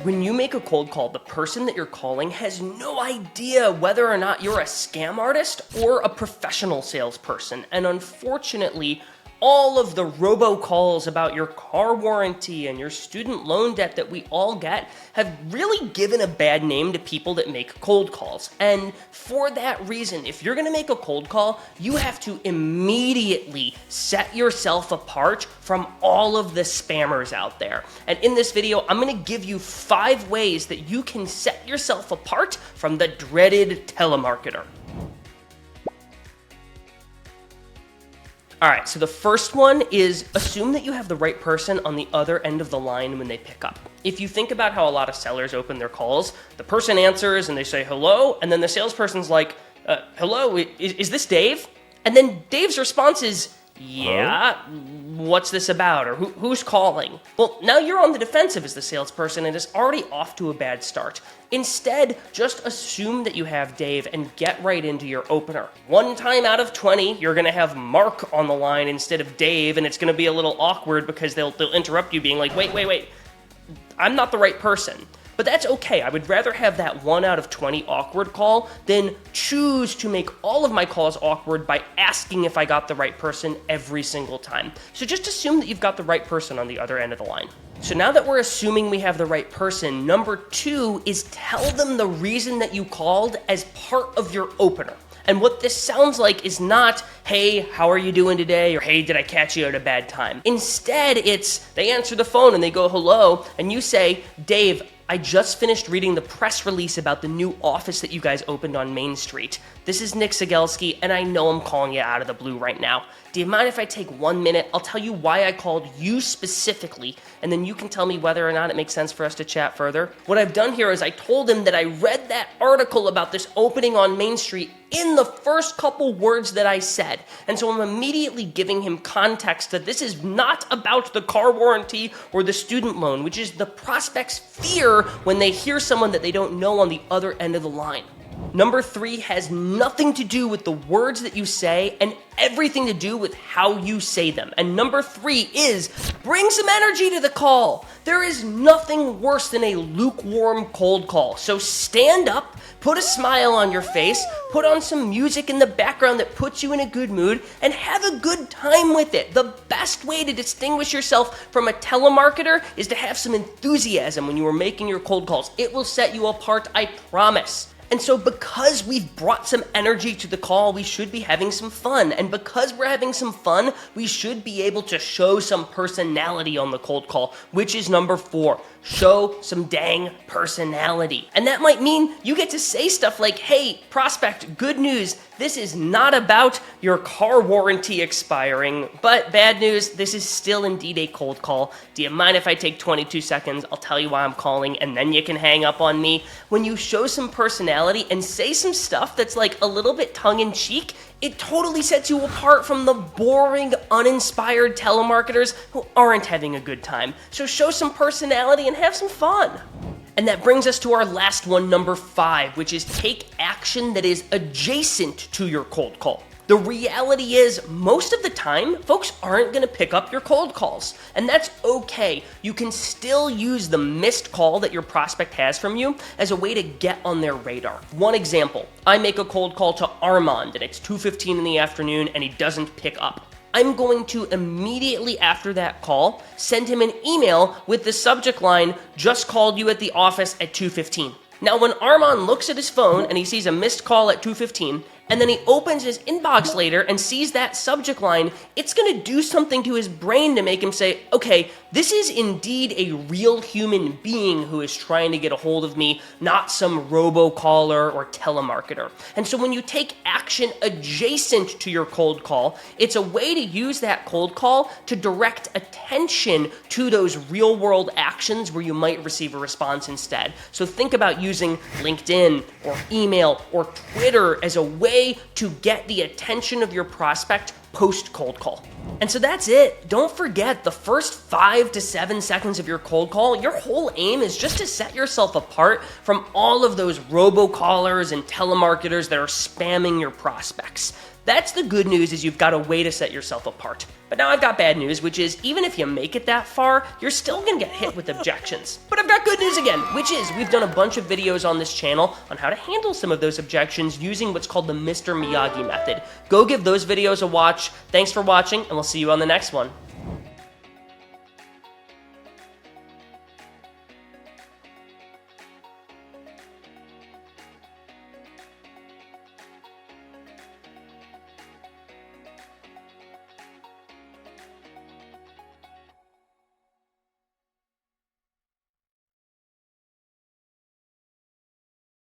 When you make a cold call, the person that you're calling has no idea whether or not you're a scam artist or a professional salesperson. And unfortunately, all of the robocalls about your car warranty and your student loan debt that we all get have really given a bad name to people that make cold calls. And for that reason, if you're gonna make a cold call, you have to immediately set yourself apart from all of the spammers out there. And in this video, I'm gonna give you 5 ways that you can set yourself apart from the dreaded telemarketer. All right, so the first one is assume that you have the right person on the other end of the line when they pick up. If you think about how a lot of sellers open their calls, the person answers and they say hello, and then the salesperson's like, hello, is this Dave? And then Dave's response is, yeah, what's this about? Or who's calling? Well, now you're on the defensive as the salesperson and it's already off to a bad start. Instead, just assume that you have Dave and get right into your opener. 1 time out of 20, you're gonna have Mark on the line instead of Dave, and it's gonna be a little awkward because they'll interrupt you being like, wait, I'm not the right person. But that's okay. I would rather have that 1 out of 20 awkward call than choose to make all of my calls awkward by asking if I got the right person every single time. So just assume that you've got the right person on the other end of the line. So now that we're assuming we have the right person, number 2 is tell them the reason that you called as part of your opener. And what this sounds like is not, hey, how are you doing today? Or hey, did I catch you at a bad time? Instead, it's they answer the phone and they go hello, and you say, Dave, I just finished reading the press release about the new office that you guys opened on Main Street. This is Nick Cegelski, and I know I'm calling you out of the blue right now. Do you mind if I take 1 minute? I'll tell you why I called you specifically, and then you can tell me whether or not it makes sense for us to chat further. What I've done here is I told him that I read that article about this opening on Main Street in the first couple words that I said. And so I'm immediately giving him context that this is not about the car warranty or the student loan, which is the prospect's fear when they hear someone that they don't know on the other end of the line. Number 3 has nothing to do with the words that you say and everything to do with how you say them. And number 3 is bring some energy to the call. There is nothing worse than a lukewarm cold call. So stand up, put a smile on your face, put on some music in the background that puts you in a good mood, and have a good time with it. The best way to distinguish yourself from a telemarketer is to have some enthusiasm when you are making your cold calls. It will set you apart, I promise. And so because we've brought some energy to the call, we should be having some fun. And because we're having some fun, we should be able to show some personality on the cold call, which is number 4. Show some dang personality. And that might mean you get to say stuff like, hey, prospect, good news. This is not about your car warranty expiring, but bad news, this is still indeed a cold call. Do you mind if I take 22 seconds? I'll tell you why I'm calling, and then you can hang up on me. When you show some personality and say some stuff that's like a little bit tongue-in-cheek, it totally sets you apart from the boring, uninspired telemarketers who aren't having a good time. So show some personality and have some fun. And that brings us to our last one, number 5, which is take action that is adjacent to your cold call. The reality is, most of the time, folks aren't going to pick up your cold calls. And that's okay. You can still use the missed call that your prospect has from you as a way to get on their radar. One example, I make a cold call to Armand, and it's 2:15 in the afternoon, and he doesn't pick up. I'm going to immediately after that call send him an email with the subject line, just called you at the office at 2:15. Now when Armand looks at his phone and he sees a missed call at 2:15, and then he opens his inbox later and sees that subject line, it's going to do something to his brain to make him say, okay, this is indeed a real human being who is trying to get a hold of me, not some robocaller or telemarketer. And so when you take action adjacent to your cold call, it's a way to use that cold call to direct attention to those real world actions where you might receive a response instead. So think about using LinkedIn or email or Twitter as a way to get the attention of your prospect post cold call. And so that's it. Don't forget, the first 5 to 7 seconds of your cold call, your whole aim is just to set yourself apart from all of those robocallers and telemarketers that are spamming your prospects. That's the good news, is you've got a way to set yourself apart. But now I've got bad news, which is even if you make it that far, you're still gonna get hit with objections. But I've got good news again, which is we've done a bunch of videos on this channel on how to handle some of those objections using what's called the Mr. Miyagi method. Go give those videos a watch. Thanks for watching, and we'll see you on the next one.